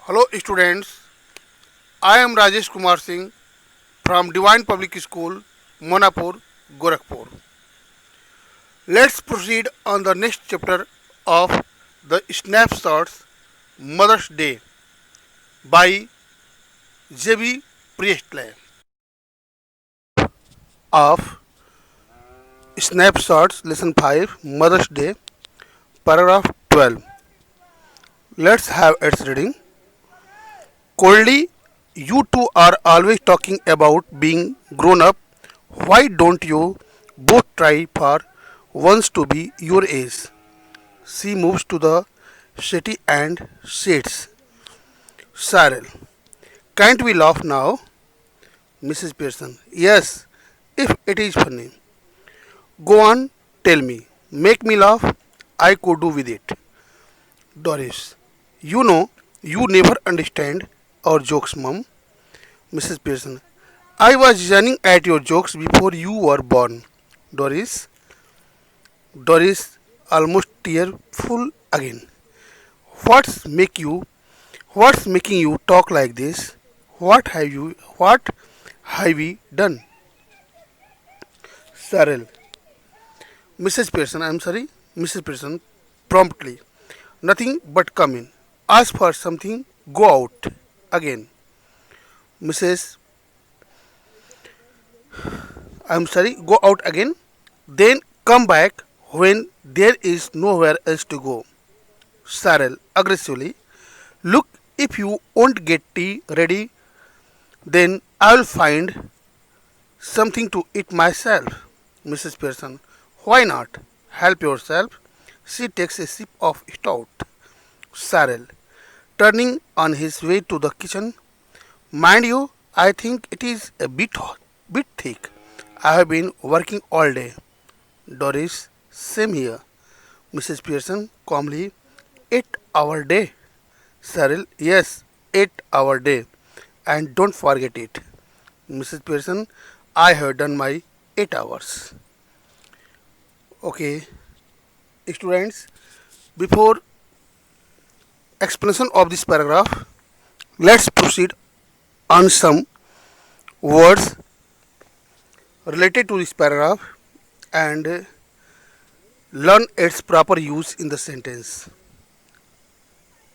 Hello students, I am Rajesh Kumar Singh from Divine Public School, Monapur, Gorakhpur. Let's proceed on the next chapter of the Snapshots Mother's Day by J.B. Priestley. Of Snapshots Lesson 5 Mother's Day, paragraph 12. Let's have its reading. Coldly, you two are always talking about being grown up. Why don't you both try for once to be your age? She moves to the city and sits. Cyril, can't we laugh now? Mrs. Pearson, yes, if it is funny. Go on, tell me. Make me laugh. I could do with it. Doris, you know, you never understand our jokes, mum. Mrs. Pearson, I was yawning at your jokes before you were born. Doris, Doris, almost tearful again. What's make you? What's making you talk like this? What have we done? Cyril, Mrs. Pearson, I'm sorry, Mrs. Pearson, promptly. Nothing but come in. Ask for something. Go out again. Mrs. I'm sorry. Go out again. Then come back when there is nowhere else to go. Cyril aggressively. Look, if you won't get tea ready, then I'll find something to eat myself. Mrs. Pearson. Why not? Help yourself. She takes a sip of stout. Cyril. Turning on his way to the kitchen. Mind you, I think it is a bit thick. I have been working all day. Doris. Same here. Mrs. Pearson calmly. 8 hour day. Cyril. Yes, 8 hour day. And don't forget it. Mrs. Pearson. I have done my 8 hours. Okay, students, before explanation of this paragraph, let's proceed on some words related to this paragraph and learn its proper use in the sentence.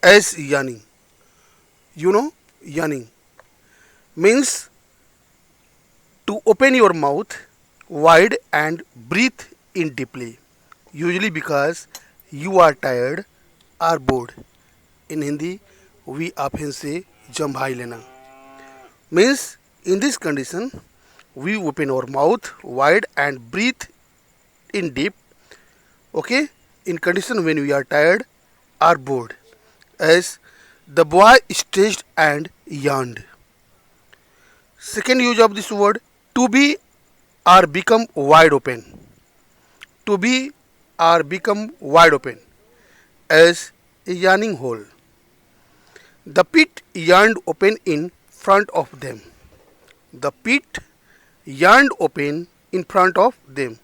As yawning, yawning means to open your mouth wide and breathe in deeply, usually because you are tired or bored. In Hindi, we often say jam bhai lena. Means in this condition, we open our mouth wide and breathe in deep. Okay, in condition when we are tired or bored, as the boy stretched and yawned. Second use of this word, to be or become wide open. To be or become wide open as a yawning hole. The pit yawned open in front of them. The pit yawned open in front of them.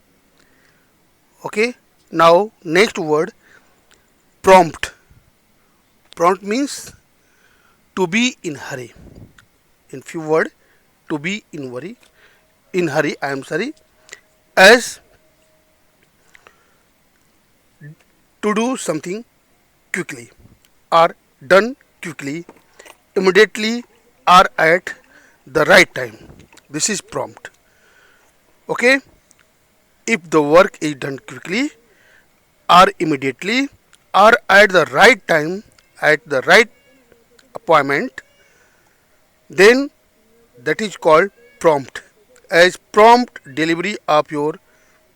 Okay. Now next word, prompt. Prompt means to be in hurry. In few word, to be in worry. In hurry, I am sorry. As to do something quickly or done quickly, immediately or at the right time. This is prompt. Okay. If the work is done quickly or immediately or at the right time, at the right appointment, then that is called prompt. As prompt delivery of your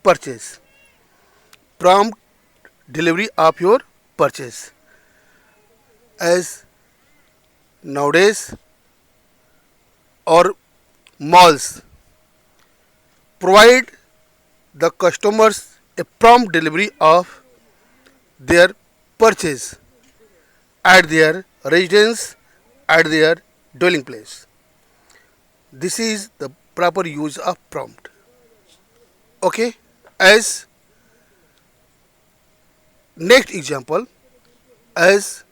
purchase. Prompt delivery of your purchase. As nowadays or malls provide the customers a prompt delivery of their purchase at their residence, at their dwelling place. This is the proper use of prompt. Okay. As next example, as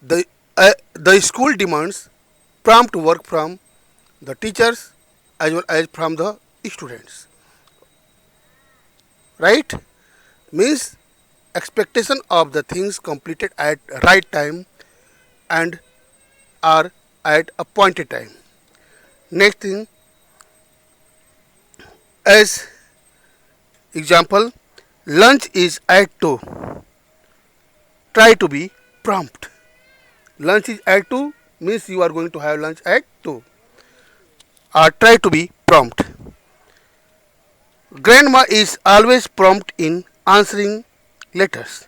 the The school demands prompt work from the teachers as well as from the students. Right? Means expectation of the things completed at right time and are at appointed time. Next thing, as example, lunch is at 2. Try to be prompt. Lunch is at 2 means you are going to have lunch at 2. Or try to be prompt. Grandma is always prompt in answering letters.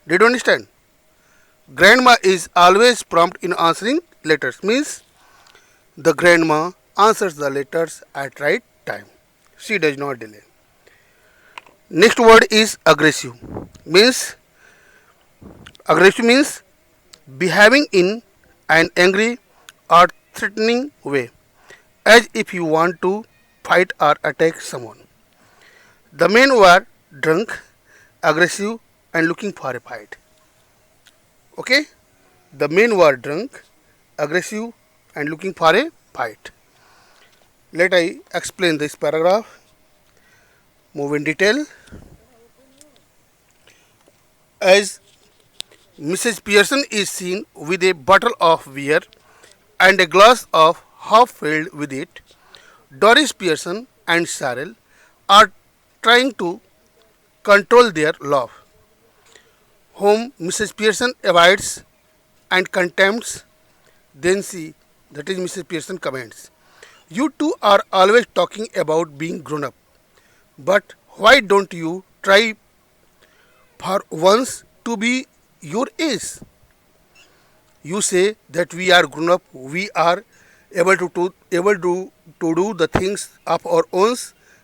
Did you understand? Grandma is always prompt in answering letters means the grandma answers the letters at right time. She does not delay. Next word is aggressive. Means aggressive means behaving in an angry or threatening way, as if you want to fight or attack someone. The men were drunk, aggressive, and looking for a fight. Okay? The men were drunk, aggressive, and looking for a fight. Let I explain this paragraph. Move in detail. As Mrs. Pearson is seen with a bottle of beer and a glass of half filled with it, Doris Pearson and Cyril are trying to control their love, whom Mrs. Pearson avoids and contempts. Then she, that is Mrs. Pearson, comments, "You two are always talking about being grown up, but why don't you try for once to be your age? You say that we are grown up, we are able to do the things of our own."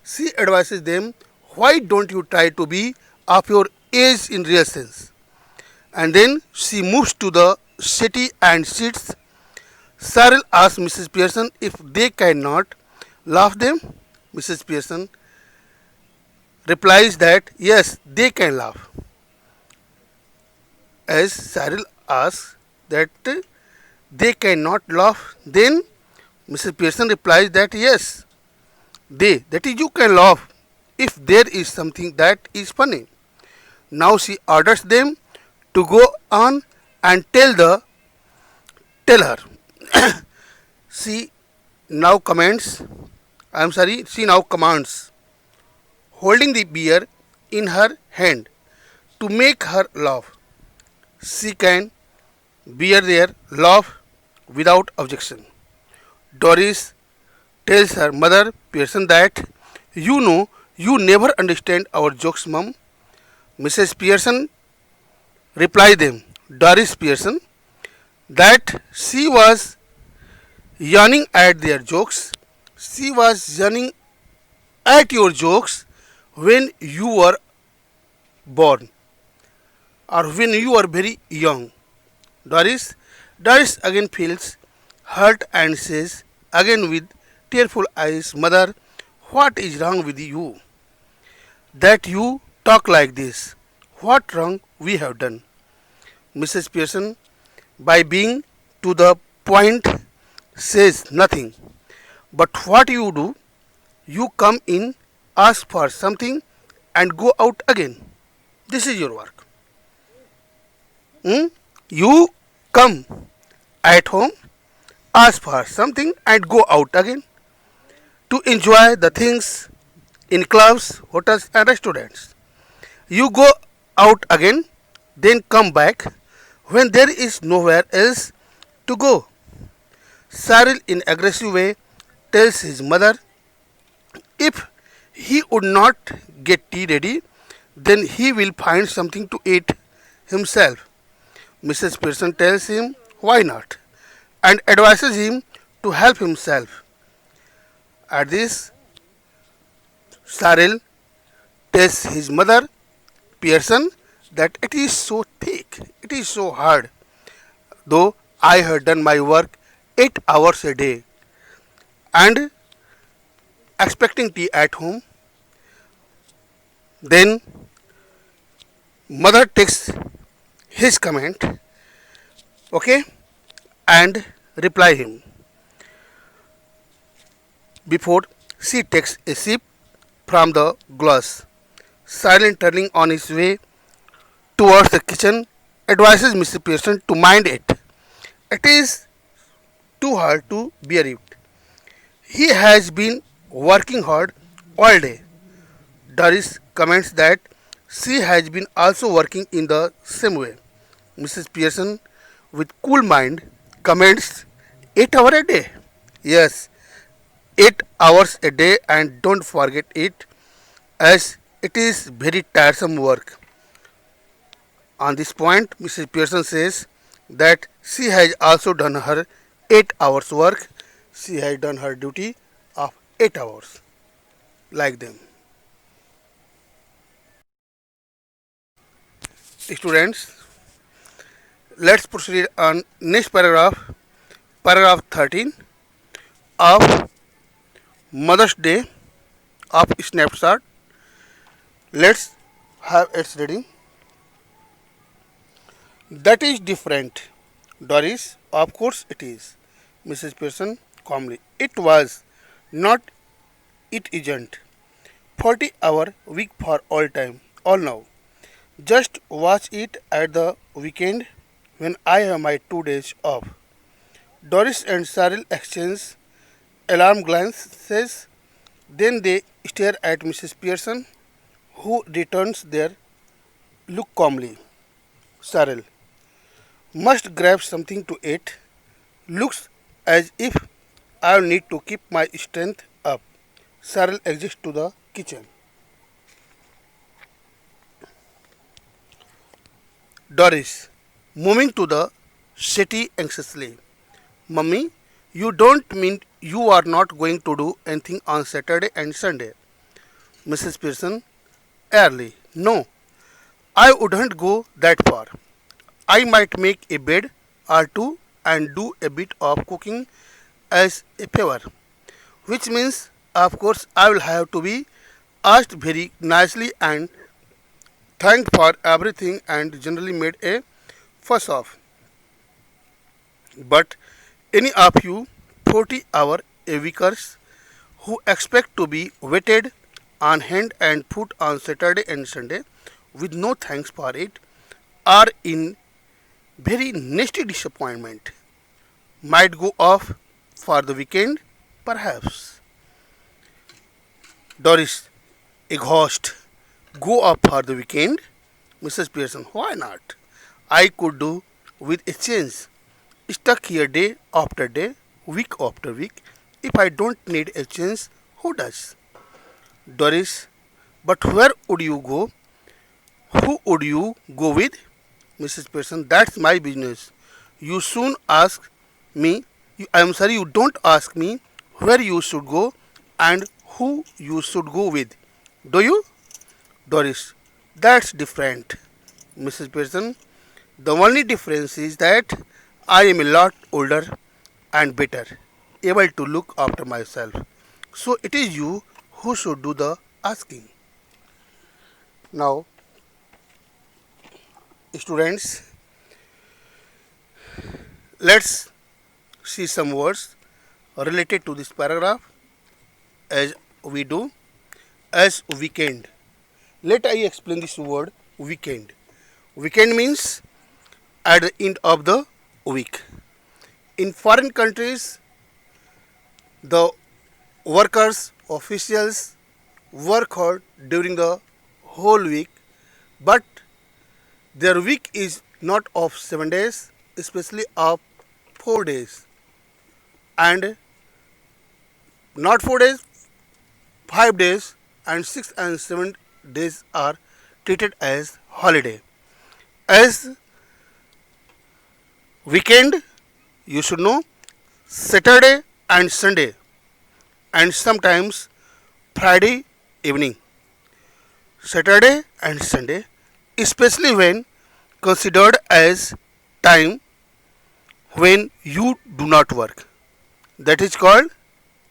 She advises them, why don't you try to be of your age in real sense? And then she moves to the settee and sits. Cyril asks Mrs. Pearson if they cannot laugh them. Mrs. Pearson replies that yes, they can laugh. As Cyril asks that they cannot laugh, then Mrs. Pearson replies that yes, that is, you can laugh if there is something that is funny. Now she orders them to go on and tell her. She now commands, she now commands, holding the beer in her hand to make her laugh. She can bear their laugh without objection. Doris tells her mother Pearson that, you know, you never understand our jokes, mum. Mrs. Pearson replied them, Doris Pearson, that she was yawning at their jokes. She was yawning at your jokes when you were born or when you were very young. Doris again feels hurt and says, again with tearful eyes, mother, what is wrong with you? That you talk like this. What wrong we have done? Mrs. Pearson, by being to the point, says nothing. But what you do, you come in, ask for something, and go out again. This is your work. You come at home, ask for something, and go out again to enjoy the things in clubs, hotels, and restaurants. You go out again, then come back when there is nowhere else to go. Cyril, in aggressive way, tells his mother if he would not get tea ready, then he will find something to eat himself. Mrs. Pearson tells him why not and advises him to help himself. At this, Cyril tells his mother Pearson that it is so thick, it is so hard, though I have done my work 8 hours a day and expecting tea at home. Then mother takes his comment. Okay, and reply him before she takes a sip from the glass. Silent turning on his way towards the kitchen advises Mr. Pearson to mind it. It is too hard to bear it. He has been working hard all day. Doris comments that she has been also working in the same way. Mrs. Pearson, with cool mind, comments 8 hours a day. Yes, 8 hours a day, and don't forget it, as it is very tiresome work. On this point, Mrs. Pearson says that she has also done her 8 hours work. She has done her duty of 8 hours like them. Students, let's proceed on next paragraph, paragraph 13 of Mother's Day of snapshot. Let's have its reading. That is different. Doris, of course it is. Mrs. Pearson calmly. It was. Not it isn't. 40-hour week for all time. All now. Just watch it at the weekend when I have my 2 days off. Doris and Cyril exchange alarm glances. Then they stare at Mrs. Pearson, who returns their look calmly. Cyril must grab something to eat. Looks as if I'll need to keep my strength up. Cyril exits to the kitchen. Doris, moving to the settee anxiously. Mummy, you don't mean you are not going to do anything on Saturday and Sunday? Mrs. Pearson, early. No, I wouldn't go that far. I might make a bed or two and do a bit of cooking as a favor, which means, of course, I will have to be asked very nicely and thanked for everything and generally made a fuss of. But any of you 40-hour a weekers who expect to be waited on hand and put on Saturday and Sunday with no thanks for it are in very nasty disappointment. Might go off for the weekend, perhaps. Doris, exhausted. Go off for the weekend? Mrs. Pearson, why not? I could do with a change. Stuck here day after day, week after week. If I don't need a change, who does? Doris, but where would you go? Who would you go with? Mrs. Pearson, that's my business. You soon ask me, I'm sorry, you don't ask me where you should go and who you should go with. Do you? Doris, that's different. Mrs. Pearson, the only difference is that I am a lot older and better, able to look after myself. So it is you who should do the asking. Now, students, let's see some words related to this paragraph as we do as weekend. Let I explain this word weekend. Weekend means at the end of the week. In foreign countries, the workers, officials work hard during the whole week, but their week is not of 7 days, especially of 4 days, and not 4 days, 5 days, and 6 and 7 days are treated as holiday. As weekend, you should know Saturday and Sunday, and sometimes Friday evening. Saturday and Sunday, especially when considered as time when you do not work. That is called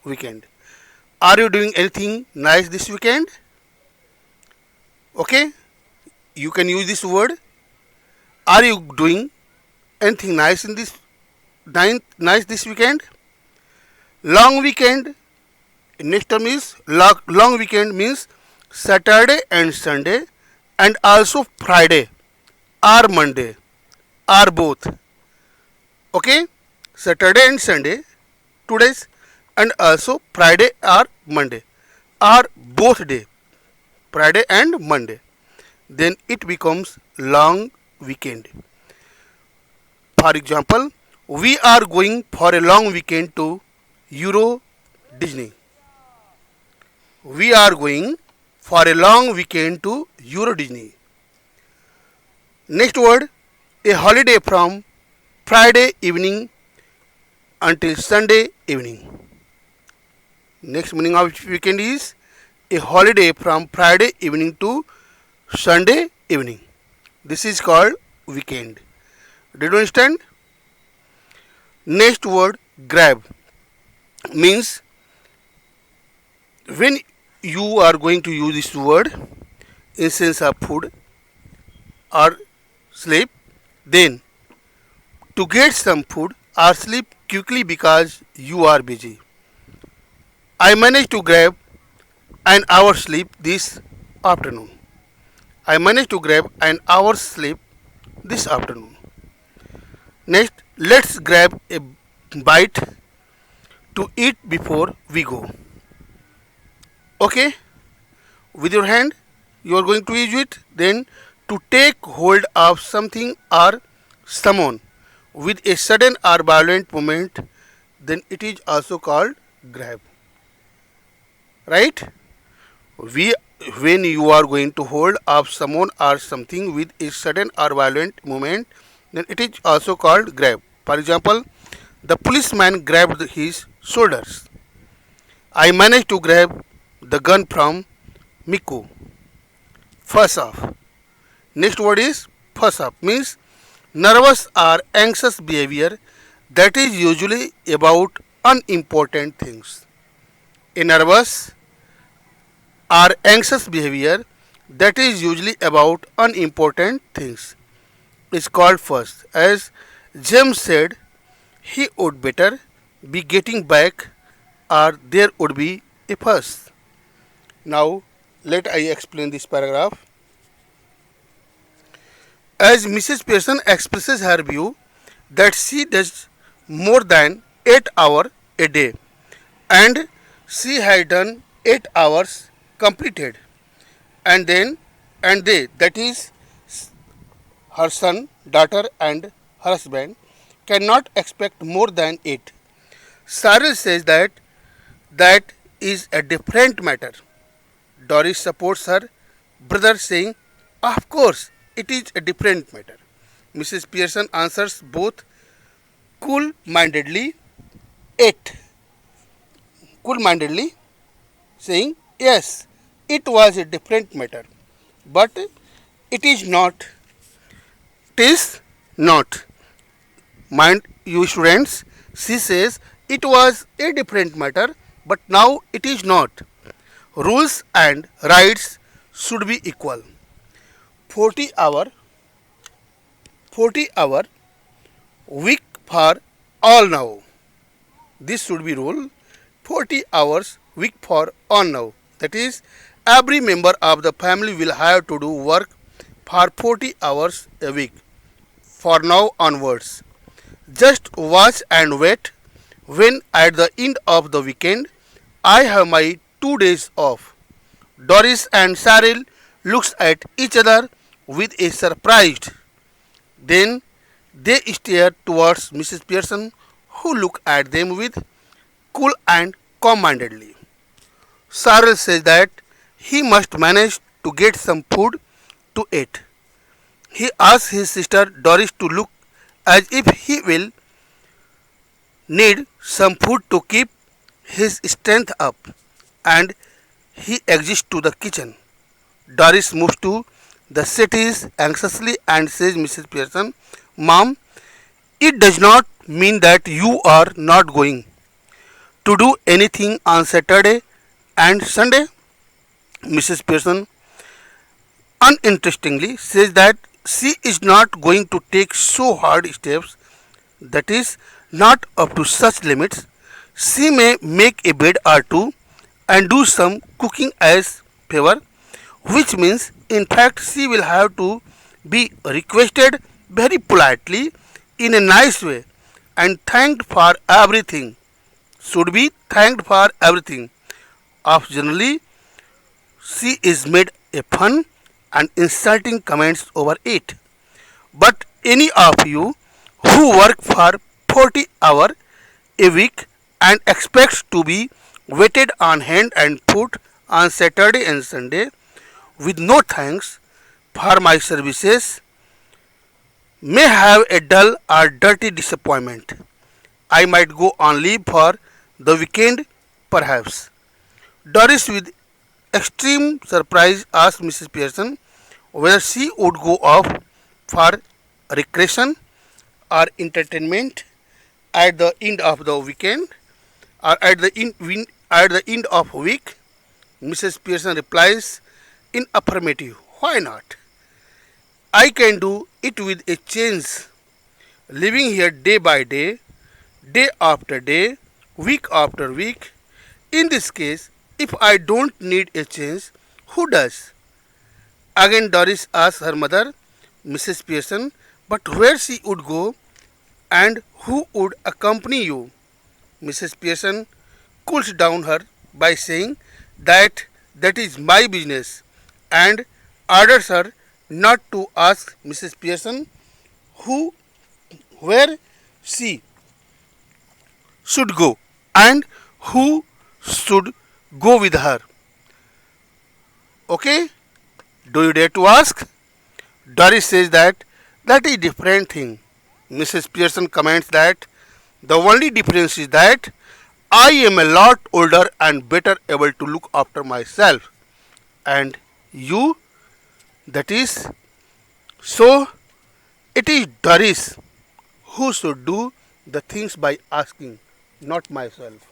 weekend. Are you doing anything nice this weekend? Okay, you can use this word. Are you doing anything nice in this nice this weekend. Long weekend. Next term is long weekend means Saturday and Sunday, and also Friday or Monday or both. Okay, Saturday and Sunday, 2 days, and also Friday or Monday or both day, Friday and Monday. Then it becomes long weekend. For example, we are going for a long weekend to Euro Disney. We are going for a long weekend to Euro Disney. Next word, a holiday from Friday evening until Sunday evening. Next meaning of weekend is a holiday from Friday evening to Sunday evening. This is called weekend. Did you understand? Next word, grab, means when you are going to use this word in sense of food or sleep, then to get some food or sleep quickly because you are busy. I managed to grab an hour's sleep this afternoon. I managed to grab an hour's sleep this afternoon. Next, let's grab a bite to eat before we go. Okay, with your hand you are going to use it. Then to take hold of something or someone with a sudden or violent movement, then it is also called grab. Right? We When you are going to hold of someone or something with a sudden or violent movement, then it is also called grab. For example, the policeman grabbed his shoulders. I managed to grab the gun from Miku. Fuss off. Next word is fuss off, means nervous or anxious behavior that is usually about unimportant things. A nervous or anxious behavior that is usually about unimportant things is called fuss. As James said, he would better be getting back or there would be a fuss. Now let I explain this paragraph. As Mrs. Pearson expresses her view that she does more than 8 hours a day, and she had done 8 hours completed, and they, that is her son, daughter and her husband, cannot expect more than 8. Cyril says that is a different matter. Doris supports her brother, saying, of course, it is a different matter. Mrs. Pearson answers both cool-mindedly, 8. Cool-mindedly, saying, yes, it was a different matter, but it is not. It is not. Mind you, students, she says it was a different matter, but now it is not. Rules and rights should be equal. 40 hour 40-hour week for all now. This should be rule. 40 hours week for all now. That is, every member of the family will have to do work for 40 hours a week for now onwards. Just watch and wait when at the end of the weekend I have my 2 days off. Doris and Cyril looks at each other with a surprised. Then they stare towards Mrs. Pearson, who look at them with cool and calm-mindedly. Cyril says that he must manage to get some food to eat. He asks his sister Doris to look as if he will need some food to keep his strength up, and he exits to the kitchen. Doris moves to the settees anxiously and says, Mrs. Pearson, Mom, it does not mean that you are not going to do anything on Saturday and Sunday. Mrs. Pearson uninterestingly says that she is not going to take so hard steps, that is, not up to such limits. She may make a bed or two and do some cooking as favor, which means in fact she will have to be requested very politely in a nice way and thanked for everything. Should be thanked for everything. Occasionally, she is made a fun and insulting comments over it. But any of you who work for 40 hours a week and expects to be waited on hand and foot on Saturday and Sunday with no thanks for my services may have a dull or dirty disappointment. I might go on leave for the weekend perhaps. Doris with extreme surprise asked Mrs. Pearson whether she would go off for recreation or entertainment at the end of the weekend or at the end of week. Mrs. Pearson replies in affirmative. Why not? I can do it with a change. Living here day by day, day after day, week after week. In this case, if I don't need a change, who does? Again, Doris asked her mother, Mrs. Pearson, but where she would go and who would accompany you. Mrs. Pearson cools down her by saying that is my business and orders her not to ask Mrs. Pearson who where she should go and who should go with her. Okay? Do you dare to ask? Doris says that is different thing. Mrs. Pearson comments that the only difference is that I am a lot older and better able to look after myself. And you, that is, so it is Doris who should do the things by asking, not myself.